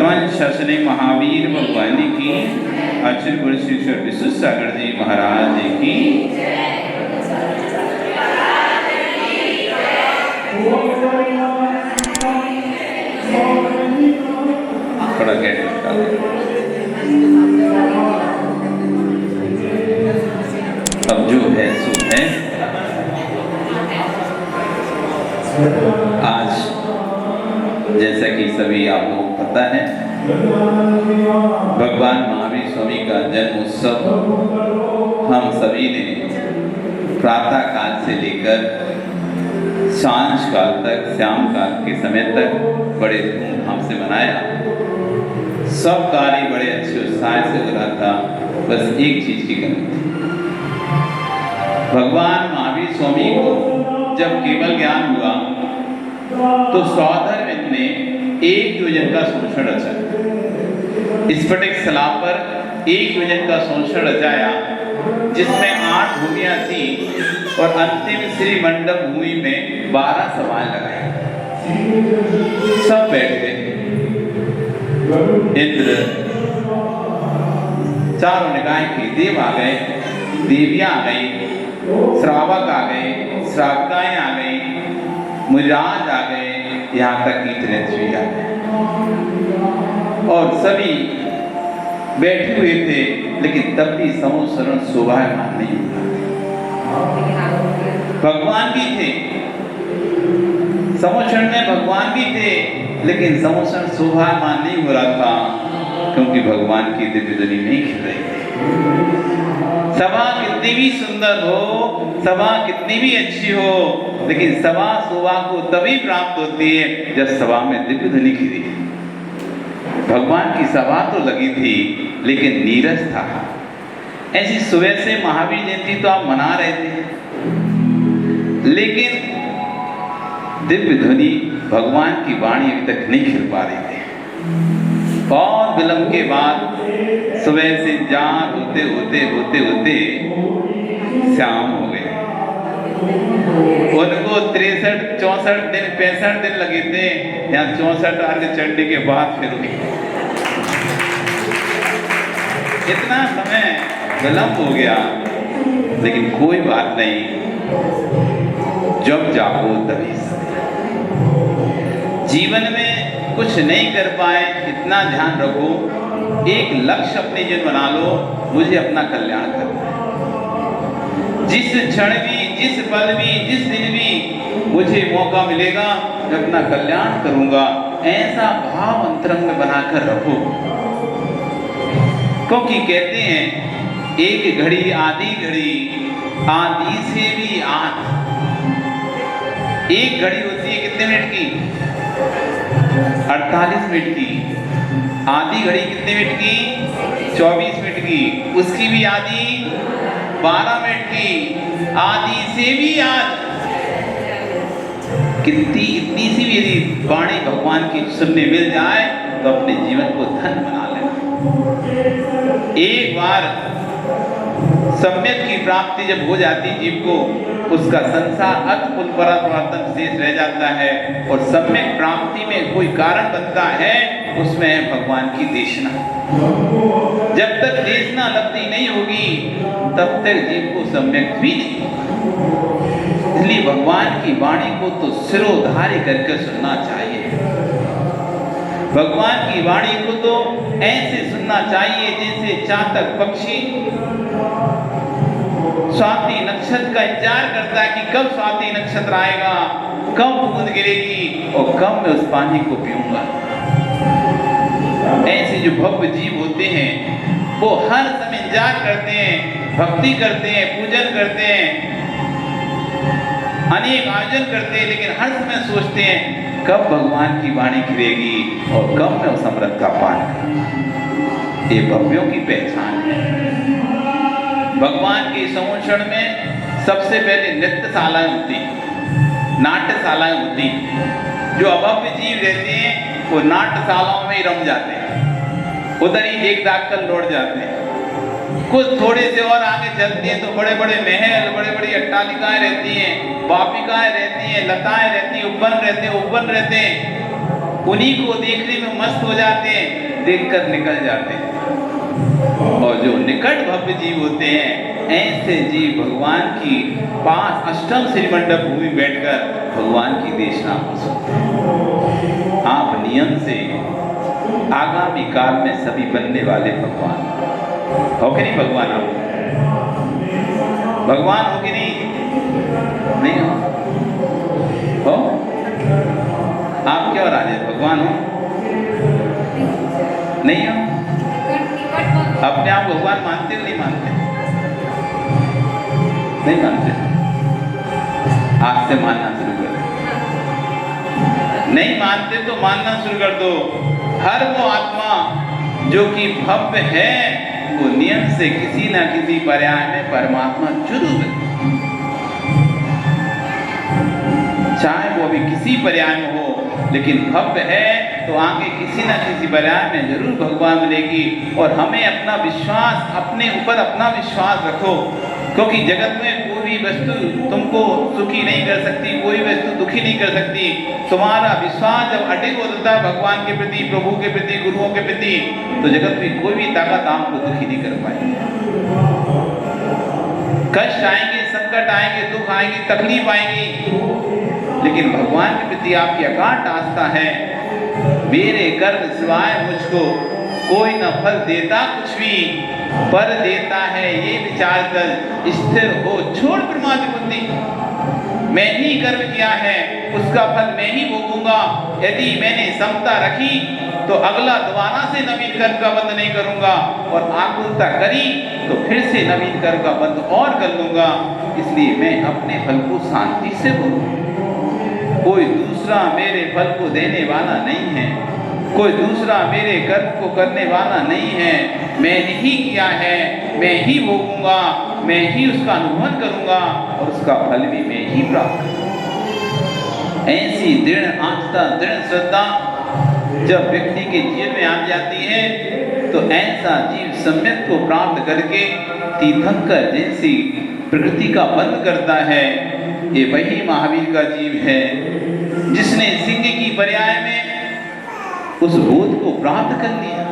वर्तमान शासने महावीर भगवान की आचार्य गुरु श्री विश्व सागर जी महाराज की थोड़ा गेट अब जो है सो है। आज जैसा कि सभी आप लोगों को पता है, भगवान महावीर स्वामी का जन्म उत्सव हम सभी ने प्रातः काल से लेकर सांझ काल तक, श्याम काल के समय तक बड़े धूमधाम से मनाया। सब कार्य बड़े अच्छे उत्साह से हो रहा था, बस एक चीज की कमी थी। भगवान महावीर स्वामी को जब केवल ज्ञान हुआ तो सौधर्मिन ने एक योजन का संवत्सर रचा। स्फटिक शिला पर एक योजन का संवत्सर रचाया, जिसमें 8 भूमियां थी और अंतिम श्री मंडप भूमि में 12 सभाएं लगाई। सब बैठ गए। इंद्र, चारों निकाय के देव आ गए, देवियां आ गई, श्रावक आ गए, श्रावकाएं आ गई, मुनिराज आ गए, यहाँ तक कि त्रिनेत्री आ गए और सभी बैठे हुए थे, लेकिन तब भी समूह शोभायमान नहीं हुआ। भगवान भी थे समूह में, भगवान भी थे, लेकिन समूह शोभायमान नहीं हो रहा था, क्योंकि भगवान की दिव्य ध्वनि नहीं खिल रही थी। सभा कितनी भी सुंदर हो, सभा कितनी भी अच्छी हो, लेकिन सभा शोभा को तभी प्राप्त होती है जब सभा में दिव्य ध्वनि खिली। भगवान की सभा तो लगी थी, लेकिन नीरस था। ऐसी सुबह से महावीर जयंती तो आप मना रहे थे, लेकिन दिव्य ध्वनि भगवान की वाणी अभी तक नहीं खिल पा रही थी। और विलंब के बाद सुबह से जाग होते होते होते होते शाम हो गए। उनको 63, 64 दिन, 65 दिन लगे थे, यहाँ 64 अर्घ चढ़ने के बाद फिर इतना समय विलंब हो गया, लेकिन कोई बात नहीं, जब जागो तभी। जीवन में कुछ नहीं कर पाए, इतना ध्यान रखो, एक लक्ष्य अपने जीवन बना लो, मुझे अपना कल्याण करना है। जिस क्षण भी, जिस पल भी, जिस दिन भी मुझे मौका मिलेगा, मैं अपना कल्याण करूंगा, ऐसा भाव अंतरंग में बनाकर रखो। क्योंकि कहते हैं एक घड़ी आधी घड़ी, आधी से भी आध। एक घड़ी होती है कितने मिनट की? 48 मिनट की। आधी घड़ी कितने मिनट की? 24 मिनट की। उसकी भी आधी 12 मिनट की। आधी से भी आज कितनी इतनी सी भी यदि वाणी भगवान की सुनने मिल जाए तो अपने जीवन को धन बना लेना। एक बार सम्यक की प्राप्ति जब हो जाती जीव को, उसका संसार अतपुल परावर्तन शेष रह जाता है, और सम्यक प्राप्ति में कोई कारण बनता है, उसमें है भगवान की देशना। जब तक देशना लब्धि नहीं होगी, तब तक जीव को सम्यक भी नहीं। इसलिए भगवान की वाणी को तो सिरोधार्य करके सुनना चाहिए। भगवान की वाणी को तो ऐसे सुनना चाहिए जैसे चातक पक्षी स्वाति नक्षत्र का इंतजार करता है कि कब स्वाति नक्षत्र आएगा, कब बूंद गिरेगी और कब मैं उस पानी को पीऊंगा। ऐसे जो भव्य जीव होते हैं, वो हर समय इंतजार करते हैं, भक्ति करते हैं, पूजन करते हैं, अनेक आयोजन करते हैं, लेकिन हर समय सोचते हैं कब भगवान की वाणी खिलेगी और कब मैं उस अमृत का पान करूंगा। ये भव्यों की पहचान है। भगवान के संवत्सर में सबसे पहले नृत्यशालाएं होती, नाट्यशालाएं होती। जो अभव्य जीव रहते हैं वो नाट्यशालाओं में ही रम जाते हैं, उधर ही देख दाख कर लौट जाते हैं। कुछ थोड़े से और आगे चलते हैं तो बड़े बड़े महल, बड़े बड़ी अट्टालिकाएं रहती हैं, वापिकाएं रहती हैं, लताएं रहती हैं, उपवन रहते हैं, उन्हीं को देखने में मस्त हो जाते हैं, देखकर निकल जाते हैं। और जो निकट भव्य जीव होते हैं, ऐसे जीव भगवान की पास अष्टम श्रीमंडप भूमि बैठकर भगवान की देशना को सुनते हैं। आप नियम से आगामी काल में सभी बनने वाले भगवान हो कि नहीं? भगवान आप भगवान हो कि नहीं हो? आप क्या राजे भगवान हो? नहीं हो? अपने आप भगवान मानते हो नहीं मानते? नहीं मानते? आज से मानना शुरू कर दो। नहीं मानते तो मानना शुरू कर दो। हर वो आत्मा जो कि भव्य है, वो नियम से किसी ना किसी पर्याय में परमात्मा जरूर है। चाहे वो अभी किसी पर्याय में हो, लेकिन भव्य है तो आगे किसी ना किसी पर्याय में जरूर भगवान मिलेगी। और हमें अपना विश्वास, अपने ऊपर अपना विश्वास रखो, क्योंकि जगत में कोई भी वस्तु तुमको सुखी नहीं कर सकती, कोई वस्तु दुखी नहीं कर सकती। तुम्हारा विश्वास जब अडिग होता है भगवान के प्रति, प्रभु के प्रति, गुरुओं के प्रति, तो जगत में कोई भी ताकत आपको दुखी नहीं कर पाएगी। कष्ट आएंगे, संकट आएंगे, दुख आएंगे, तकलीफ आएंगी, लेकिन भगवान के प्रति आपकी अगाध आस्था है। मेरे कर्म सिवाय मुझको कोई न फल देता कुछ भी, पर देता है ये विचार कर स्थिर हो छोड़ प्रमाद बुद्धि। मैं ही कर्म किया है, उसका फल मैं ही भोगूंगा। यदि मैंने समता रखी तो अगला दोबारा से नवीन कर्म का बंध नहीं करूंगा, और आकुलता करी तो फिर से नवीन कर्म का बंध और कर लूंगा। इसलिए मैं अपने फल को शांति से भोगूं। कोई दूसरा मेरे फल को देने वाला नहीं है, कोई दूसरा मेरे कर्म को करने वाला नहीं है। मैंने ही किया है, मैं ही भोगूंगा, मैं ही उसका अनुभव करूंगा, और उसका फल भी मैं ही प्राप्त करूंगा। ऐसी दृढ़ आस्था, दृढ़ श्रद्धा जब व्यक्ति के जीवन में आ जाती है, तो ऐसा जीव सम्यक को प्राप्त करके तीर्थंकर जैसी प्रकृति का बंध करता है। ये वही महावीर का जीव है जिसने सिंह की पर्याय में उस बोध को प्राप्त कर लिया।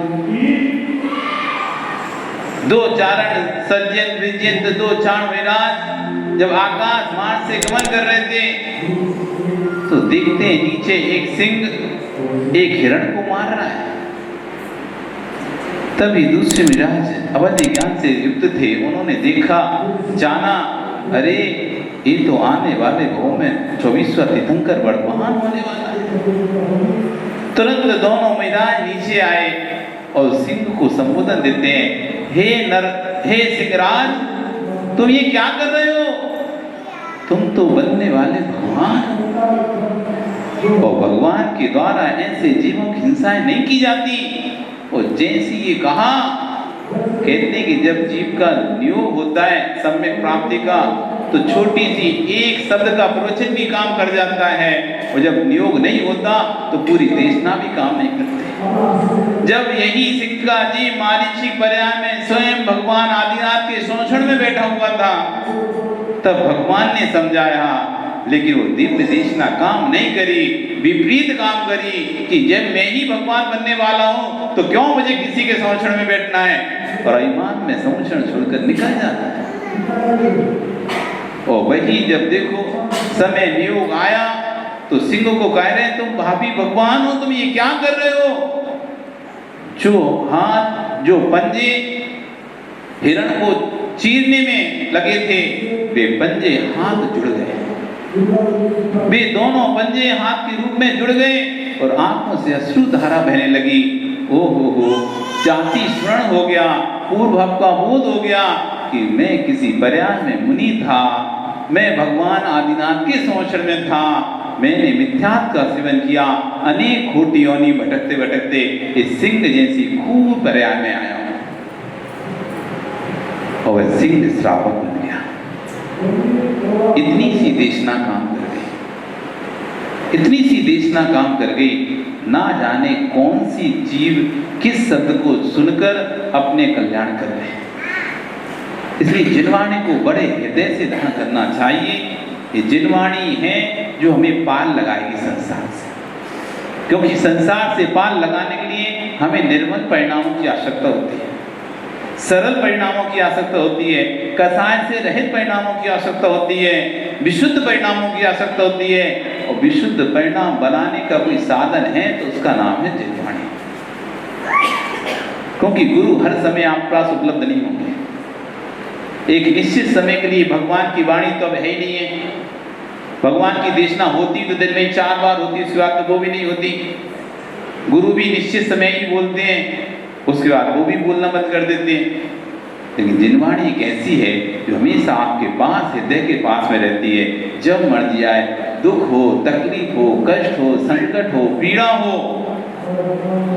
दो चारण सज्जन विजयंत दो चाण विराज जब आकाश मार्ग से गमन कर रहे थे, तो देखते हैं नीचे एक सिंह एक हिरण को मार रहा है। तभी दूसरे विराज अवधि ज्ञान से युक्त थे, उन्होंने देखा, जाना, अरे ये तो आने वाले भाव में 24वां तीर्थंकर वर्तमान होने वाला है। तुरंत दोनों महिलाएं नीचे आए और सिंह को संबोधन देते हैं, हे सिंहराज, तुम ये क्या कर रहे हो? तुम तो बनने वाले भगवान, और भगवान के द्वारा ऐसे जीवों की हिंसाएं नहीं की जाती। और जैसे ये कहा, कहते हैं कि जब जीव का नियोग होता है सम्यक प्राप्ति का, तो छोटी सी एक शब्द का प्रवचन भी काम कर जाता है, और जब नियोग नहीं होता तो पूरी देशना भी काम नहीं करती। जब यही सिंह का जीव मारीची पर्याय में स्वयं भगवान आदिनाथ के शोषण में बैठा हुआ था, तब भगवान ने समझाया, लेकिन वो दिव्य देशना काम नहीं करी, विपरीत काम करी कि जब मैं ही भगवान बनने वाला हूं तो क्यों मुझे किसी के संरक्षण में बैठना है, और ईमान में संरक्षण छोड़कर निकल जाता है। और वही जब देखो समय नियोग आया तो सिंह को कह रहे हैं, तुम भाभी भगवान हो, तुम ये क्या कर रहे हो? जो हाथ, जो पंजे हिरण को चीरने में लगे थे, वे पंजे हाथ जुड़ गए, वे दोनों पंजे हाथ के रूप में जुड़ गए, और आंखों से अश्रु धारा बहने लगी। ओहो, जाति स्मरण हो गया, पूर्व भाव का बोध हो गया कि मैं किसी पर्याय में मुनि था, मैं भगवान आदिनाथ के संरक्षण में था, मैंने मिथ्यात्व का सेवन किया, अनेक खोटी योनि भटकते भटकते इस सिंह जैसी खूब पर्याय में आया हूं, और वह सिंह श्रावक बन गया। इतनी सी देशना काम कर गई, इतनी सी देशना काम कर गई। ना जाने कौन सी जीव किस शब्द को सुनकर अपने कल्याण कर रहे हैं। इसलिए जिनवाणी को बड़े हृदय से धारण करना चाहिए। ये जिनवाणी है जो हमें पाल लगाएगी संसार से। क्योंकि संसार से पार लगाने के लिए हमें निर्मल परिणामों की आवश्यकता होती है, सरल परिणामों की आवश्यकता होती है, कसाय से रहित परिणामों की आवश्यकता होती है, विशुद्ध परिणामों की आवश्यकता होती है। और विशुद्ध परिणाम बनाने का कोई साधन है तो उसका नाम है जिह्वाणी। क्योंकि गुरु हर समय आपके पास उपलब्ध नहीं होंगे। एक निश्चित समय के लिए भगवान की वाणी तो अब है ही नहीं है। भगवान की देशना होती तो दिन में 4 बार होती, उसके बाद तो वो भी नहीं होती। गुरु भी निश्चित समय ही बोलते हैं, उसके बाद वो भी बोलना बंद कर देते हैं। लेकिन जिह्वाणी एक ऐसी है जो हमेशा आपके पास, हृदय के पास में रहती है। जब मर्जी आए, दुख हो, तकलीफ हो, कष्ट हो, संकट हो, पीड़ा हो,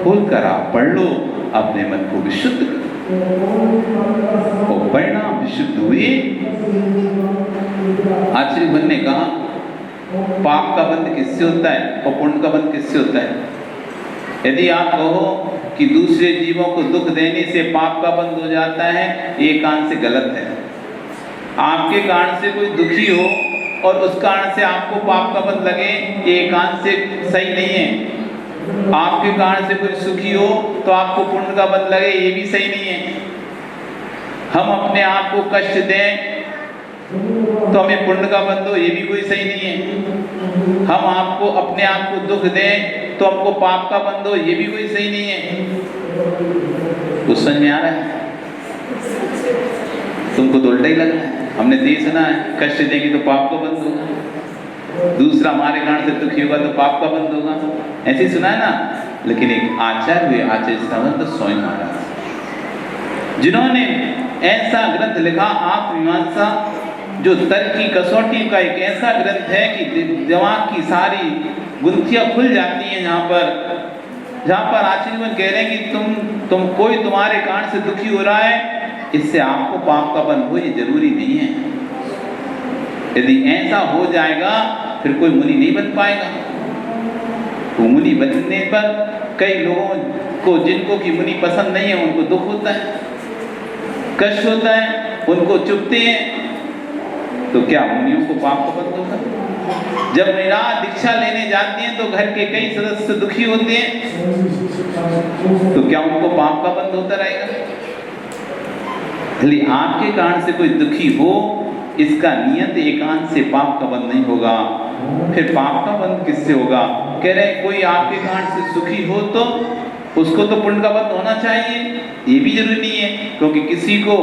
खोलकर आप पढ़ लो, अपने मन को विशुद्ध करो और परिणाम विशुद्ध हुए। आचार्य भगवान ने कहा पाप का बंध किससे होता है और पुण्य का बंध किससे होता है? यदि आप कहो कि दूसरे जीवों को दुख देने से पाप का बंध हो जाता है, ये कान से गलत है। आपके कारण से कोई दुखी हो और उस कारण से आपको पाप का बंध लगे, ये कान से सही नहीं है। आपके कारण से कोई सुखी हो तो आपको पुण्य का बंध लगे, ये भी सही नहीं है। हम अपने आप को कष्ट दें तो हमें पुण्य का बंध हो, ये भी कोई सही नहीं है। हम आपको अपने आप को दुख दें तो हमको पाप का बंध हो, ये भी कोई सही नहीं है। कुछ समझ में आ रहा है? तुमको तो उल्टा ही लग रहा है। हमने तो ये सुना है कष्ट देंगे तो पाप का बंध होगा, दूसरा हमारे कारण से दुखी होगा तो पाप का बंध होगा, ऐसे सुना है ना। लेकिन एक आचार्य हुए, आचार्य श्रवण स्वयं महाराज, जिन्होंने ऐसा ग्रंथ लिखा आत्ममीमांसा, जो तर्क की कसौटी का एक ऐसा ग्रंथ है कि दिमाग की सारी गुंथियां खुल जाती हैं। जहाँ पर आचार्य कह रहे हैं कि तुम कोई तुम्हारे कारण से दुखी हो रहा है, इससे आपको पाप का बंध हो, ये जरूरी नहीं है। यदि ऐसा हो जाएगा फिर कोई मुनि नहीं बन पाएगा। तो मुनि बनने पर कई लोगों को, जिनको की मुनि पसंद नहीं है, उनको दुख होता है, कष्ट होता है, उनको चुभते हैं। तो क्या मुनियों को पाप का बंध होगा? जब निराश दीक्षा लेने जाते हैं तो घर के कई सदस्य दुखी होते हैं, तो क्या उनको पाप का बंध होता रहेगा? इसलिए आपके कारण से कोई दुखी हो, इसका नियत एकांत से पाप का बंध नहीं होगा। फिर पाप का बंध किससे होगा? कह रहे कोई आपके कारण से सुखी हो तो उसको तो पुण्य का बंध होना चाहिए, ये भी जरूरी नहीं है। क्योंकि किसी को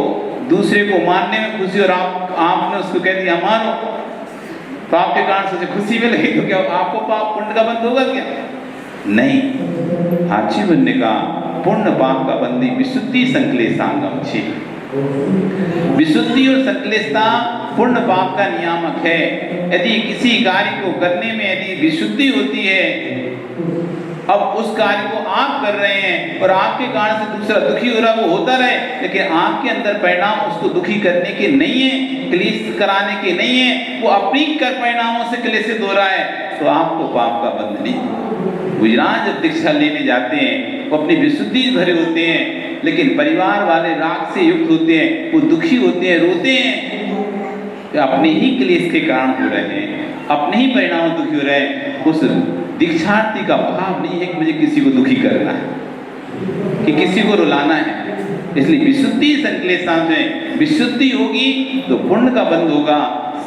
दूसरे को मारने में खुशी और आपने उसको कह दिया मारो, तो आपके कारण से खुशी में लगी, तो क्या आपको पाप पुण्य का बंध होगा क्या? नहीं। आजीवन ने कहा पुण्य पाप का बंधी विशुद्धि संकलेशांगम छी। विशुद्धि और संकलेशता पुण्य पाप का नियामक है। यदि किसी कार्य को करने में यदि विशुद्धि होती है, अब उस कार्य को आप कर रहे हैं और आपके कारण से दूसरा दुखी हो रहा, वो होता रहे, लेकिन आपके अंदर परिणाम उसको दुखी करने के नहीं है, क्लेश कराने के नहीं है, वो अपनी कर परिणामों से क्लेशित हो रहा है, तो आपको पाप का बंध नहीं। गुजरात जब दीक्षा लेने जाते हैं, वो अपनी विशुद्धि भरे होते हैं, लेकिन परिवार वाले राग से युक्त होते हैं, वो दुखी होते हैं, रोते हैं, अपने ही क्लेश के कारण हो रहे हैं, अपने ही परिणाम दुखी हो रहे हैं। उस दीक्षार्थी का भाव नहीं है कि मुझे किसी को दुखी करना है, कि किसी को रुलाना है। इसलिए विशुद्धि संकलेशता में विशुद्धि होगी तो पुण्य का बंध होगा,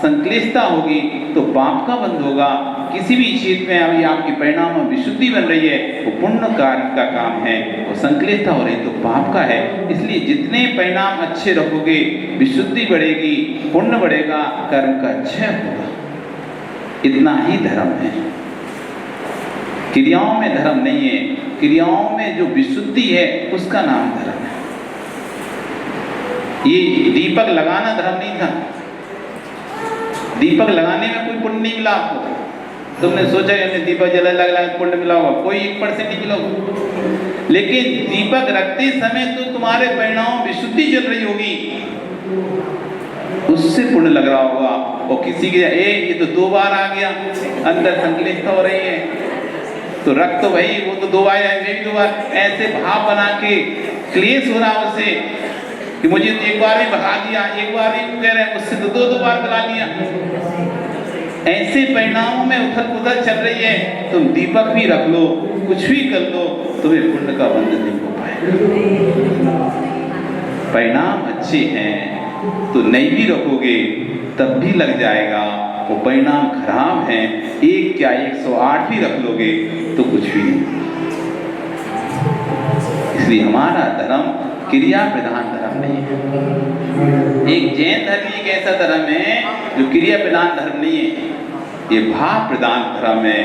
संकलेशता होगी तो पाप का बंध होगा। किसी भी क्षेत्र में अभी आपकी परिणाम में विशुद्धि बन रही है, वो पुण्य कार्य का काम है, और संकलेशता हो रही तो पाप का है। इसलिए जितने परिणाम अच्छे रखोगे, विशुद्धि बढ़ेगी, पुण्य बढ़ेगा, कर्म का क्षय होगा। इतना ही धर्म है। क्रियाओं में धर्म नहीं है, क्रियाओं में जो विशुद्धि है उसका नाम धर्म है। ये दीपक लगाना धर्म नहीं था। दीपक लगाने में कोई पुण्य नहीं मिला आपको। तुमने सोचा कि हमने दीपक जला लगा पुण्य मिला होगा, कोई 1% नहीं मिला होगा। लेकिन दीपक रखते समय तो तुम्हारे परिणाम विशुद्धि चल रही होगी, उससे पुण्य लग रहा होगा। और किसी के ये तो 2 बार आ गया, अंदर संकलेशता हो रही है, तो रख तो भाई वो तो 2 बार आए, 2 बार, ऐसे भाव बना के क्लेश हो रहा उससे कि मुझे तो 1 बार ही भगा दिया, 1 बार ही कह रहे हैं, उससे तो 2 बार भगा लिया। ऐसे परिणामों में उथल पुथल चल रही है, तुम दीपक भी रख लो, कुछ भी कर लो, तुम्हें पुण्य का बंध नहीं हो पाएगा। परिणाम अच्छे हैं तो नहीं भी रखोगे तब भी लग जाएगा, वो परिणाम खराब हैं, एक क्या 108 भी रख लोगे तो कुछ भी नहीं। इसलिए हमारा धर्म क्रिया प्रधान धर्म नहीं है। एक जैन धर्म एक ऐसा धर्म है जो क्रिया प्रधान धर्म नहीं है, ये भाव प्रधान धर्म है।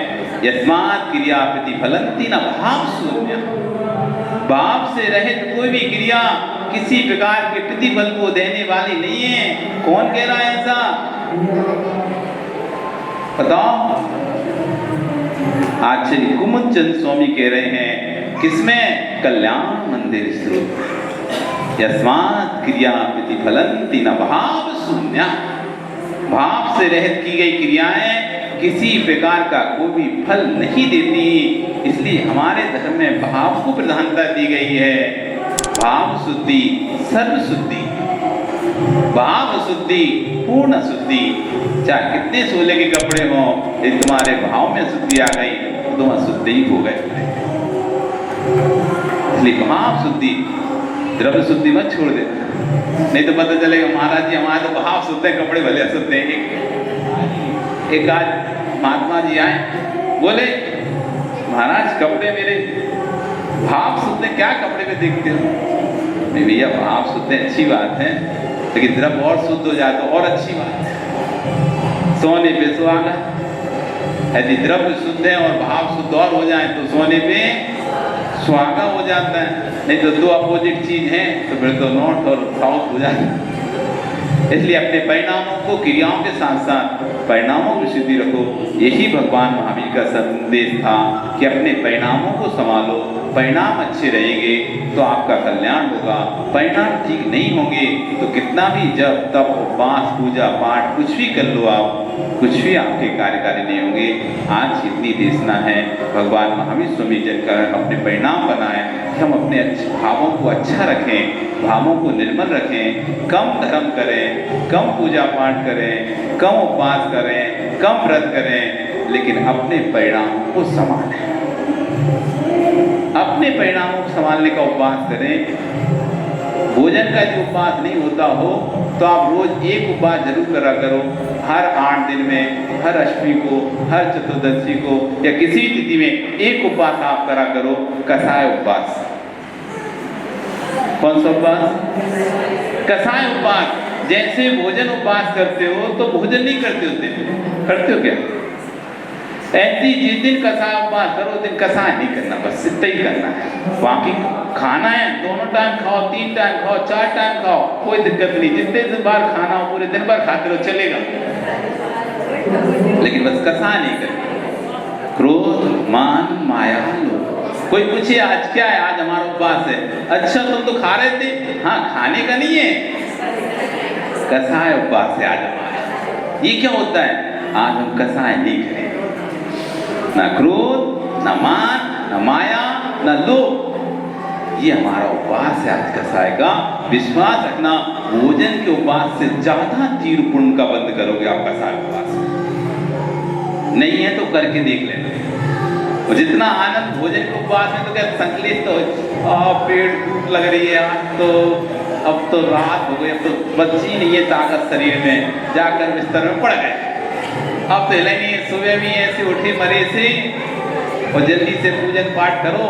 यस्मात् क्रिया प्रतिफलन्ति न भाव शून्य। भाव से रहित कोई भी क्रिया किसी प्रकार के प्रतिफल को देने वाली नहीं है। कौन कह रहा है ऐसा? बताओ। आचार्य कुमुद चंद स्वामी कह रहे हैं, किसमें? कल्याण मंदिर स्रोत। यस्मात् क्रिया प्रतिफलन्ति न भाव शून्य। भाव से रहित की गई क्रियाएं किसी प्रकार का कोई भी फल नहीं देती। इसलिए हमारे धर्म में भाव को प्रधानता दी गई है। भाव शुद्धि सर्व शुद्धि, भाव शुद्धि पूर्ण शुद्धि। चाहे कितने सोले के कपड़े हों, यदि तुम्हारे भाव में शुद्धि आ गई तो तुम अशुद्ध ही हो गए। इसलिए भाव शुद्धि, द्रव्य शुद्धि मत छोड़ दे, नहीं तो पता चलेगा महाराज जी हमारे तो भाव शुद्ध है, कपड़े भले अशुद्ध हैं। एक आज महात्मा जी आए, बोले महाराज कपड़े मेरे भाव शुद्ध है, क्या कपड़े में देखते हो? नहीं भैया भाव शुद्ध है अच्छी बात है, लेकिन द्रव्य और शुद्ध हो जाए तो और अच्छी बात है। सोने पे सुहागा, यदि द्रव्य शुद्ध है और भाव शुद्ध और हो जाए तो सोने पे सुहागा हो जाता है। नहीं तो दो अपोजिट चीज हैं तो फिर तो नॉर्थ और साउथ हो जाता है। इसलिए अपने परिणामों को क्रियाओं के साथ साथ परिणामों की शुद्धि रखो। यही भगवान महावीर का संदेश था कि अपने परिणामों को संभालो। परिणाम अच्छे रहेंगे तो आपका कल्याण होगा, परिणाम ठीक नहीं होंगे तो कितना भी जप तप उपवास पूजा पाठ कुछ भी कर लो आप, कुछ भी आपके कार्यकारी नहीं होंगे। आज इतनी देशना है, भगवान महावीर स्वामी जी का अपने परिणाम बनाए कि हम अपने अच्छे भावों को अच्छा रखें, भावों को निर्मल रखें, कम धर्म करें, कम पूजा पाठ करें, कम उपवास करें, कम व्रत करें, लेकिन अपने परिणामों को संभालें। अपने परिणामों को संभालने का उपवास करें। भोजन का यदि उपवास नहीं होता हो तो आप रोज एक उपवास जरूर करा करो। हर 8 दिन में, हर अष्टमी को, हर चतुर्दशी को या किसी भी तिथि में एक उपवास आप करा करो, कसाय उपवास। कौन सा उपवास? कसाय उपवास। जैसे भोजन उपवास करते हो तो भोजन नहीं करते होते, करते हो क्या? ऐसी जिस दिन कसाय उपवास करो उस दिन कसाय नहीं करना, बस इतना ही करना है। बाकी खाना है, दोनों टाइम खाओ, 3 टाइम खाओ, 4 टाइम खाओ, कोई दिक्कत नहीं। जितने बार खाना हो पूरे दिन भर खाते रहो, चलेगा, लेकिन बस कसाय नहीं करना। क्रोध मान माया लोभ। कोई पूछे आज क्या है? आज हमारा उपवास है। अच्छा तुम तो खा रहे थे। हाँ खाने का नहीं है, कसाय उपवास है आज हमारा। ये क्या होता है? आज हम कसाय नहीं करें, ना क्रोध, ना मान, ना माया, ना लोभ। ये हमारा उपवास है आज कसाय का। विश्वास रखना, भोजन के उपवास से ज्यादा तीव्र पुण्य का बंद करोगे आप कसाय उपवास। नहीं है तो करके देख लेना। और जितना आनंद भोजन के उपवास में, तो क्या संकलित तो पेट भूख लग रही है आज तो, अब तो रात हो गई, अब तो बची नहीं है ताकत शरीर में, जाकर बिस्तर में पड़ गए। अब तो हिला नहीं है, सुबह भी ऐसे उठे मरे से और जल्दी से पूजन पाठ करो,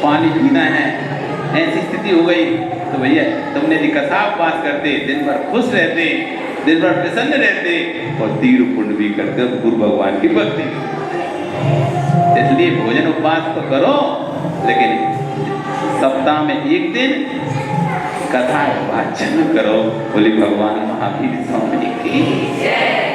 पानी पीना है, ऐसी स्थिति हो गई। तो भैया तुमने यदि कसाय उपवास करते, दिन भर खुश रहते, दिन भर प्रसन्न रहते और तीव्र पुण्य भी करते गुरु भगवान की भक्ति। इसलिए भोजन उपवास तो करो, लेकिन सप्ताह में एक दिन कथा उपवास जरूर करो। बोले भगवान महावीर स्वामी की जय।